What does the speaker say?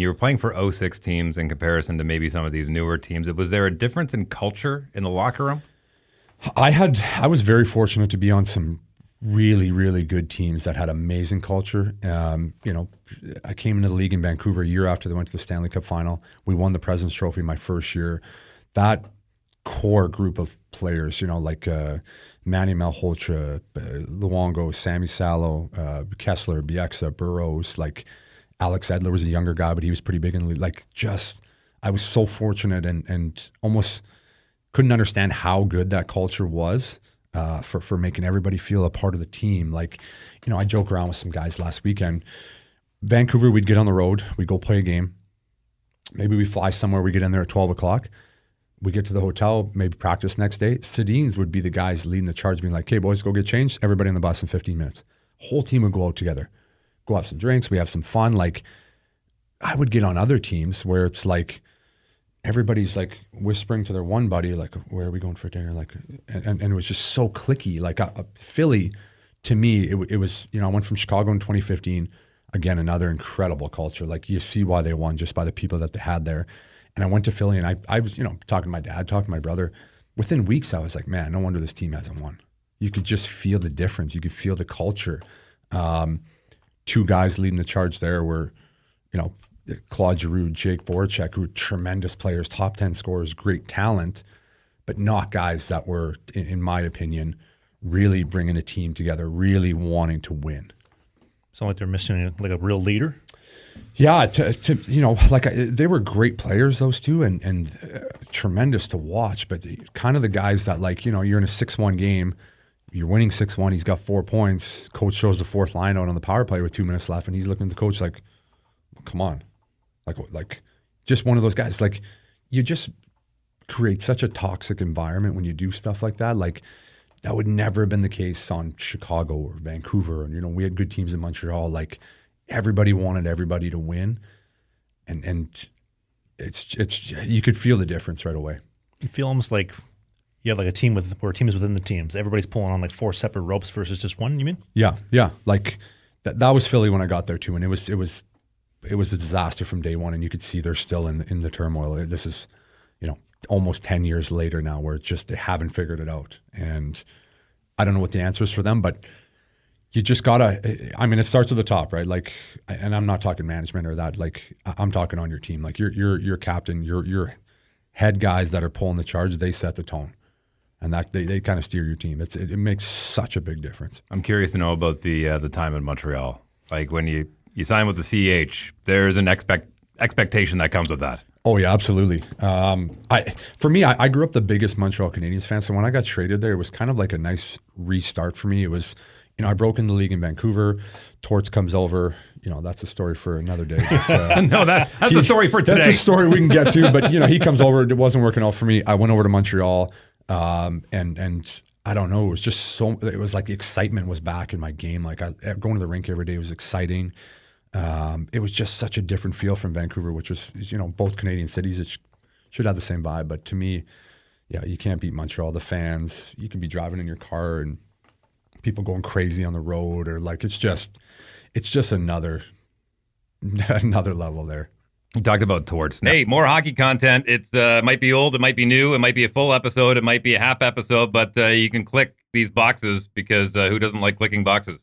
you were playing for '06 teams in comparison to maybe some of these newer teams, was there a difference in culture in the locker room? I was very fortunate to be on some really, really good teams that had amazing culture. I came into the league in Vancouver a year after they went to the Stanley Cup final. We won the President's Trophy my first year. That core group of players, like Manny Malhotra, Luongo, Sammy Salo, Kessler, Bieksa, Burroughs, like Alex Edler was a younger guy, but he was pretty big in the league. I was so fortunate and almost couldn't understand how good that culture was for making everybody feel a part of the team. I joke around with some guys last weekend. Vancouver, we'd get on the road, we'd go play a game. Maybe we fly somewhere, we get in there at 12 o'clock. We get to the hotel, maybe practice next day. Sedins would be the guys leading the charge, being like, "Hey, boys, go get changed. Everybody on the bus in 15 minutes." Whole team would go out together, go have some drinks. We have some fun. I would get on other teams where it's like everybody's like whispering to their one buddy, like, "Where are we going for dinner?" And it was just so cliquey. Philly, to me, it was, I went from Chicago in 2015. Again, another incredible culture. You see why they won just by the people that they had there. And I went to Philly, and I was, talking to my dad, talking to my brother. Within weeks, I was like, man, no wonder this team hasn't won. You could just feel the difference. You could feel the culture. Two guys leading the charge there were, Claude, Giroux, Jake Voracek, who were tremendous players, top 10 scorers, great talent, but not guys that were, in my opinion, really bringing a team together, really wanting to win. Sound like they're missing a real leader. Yeah, they were great players, those two, and tremendous to watch. But kind of the guys that, you're in a 6-1 game, you're winning 6-1. He's got 4 points. Coach shows the fourth line out on the power play with 2 minutes left, and he's looking at the coach like, "Come on," just one of those guys. You just create such a toxic environment when you do stuff like that. That would never have been the case on Chicago or Vancouver, and we had good teams in Montreal. Everybody wanted everybody to win, and it's you could feel the difference right away. You feel almost like you have a team where teams within the teams. Everybody's pulling on 4 separate ropes versus just one. You mean? Yeah. That was Philly when I got there too, and it was a disaster from day one. And you could see they're still in the turmoil. This is almost 10 years later now, where it's just they haven't figured it out, and I don't know what the answer is for them, but. You just gotta. It starts at the top, right? And I'm not talking management or that. I'm talking on your team. Your captain, your head guys that are pulling the charge. They set the tone, and that they kind of steer your team. It makes such a big difference. I'm curious to know about the time in Montreal. When you sign with the CH, there's an expectation that comes with that. Oh yeah, absolutely. For me, I grew up the biggest Montreal Canadiens fan. So when I got traded there, it was kind of like a nice restart for me. It was. I broke in the league in Vancouver. Torts comes over. That's a story for another day. But, no, that's a story for today. That's a story we can get to. But he comes over. It wasn't working out for me. I went over to Montreal, and I don't know. It was just so. It was like the excitement was back in my game. Going to the rink every day was exciting. It was just such a different feel from Vancouver, which was both Canadian cities. It should have the same vibe. But to me, yeah, you can't beat Montreal. The fans. You can be driving in your car and. People going crazy on the road, or it's just another level there. You talked about Torts. Hey, more hockey content. It's might be old, it might be new, it might be a full episode, it might be a half episode, but you can click these boxes because who doesn't like clicking boxes?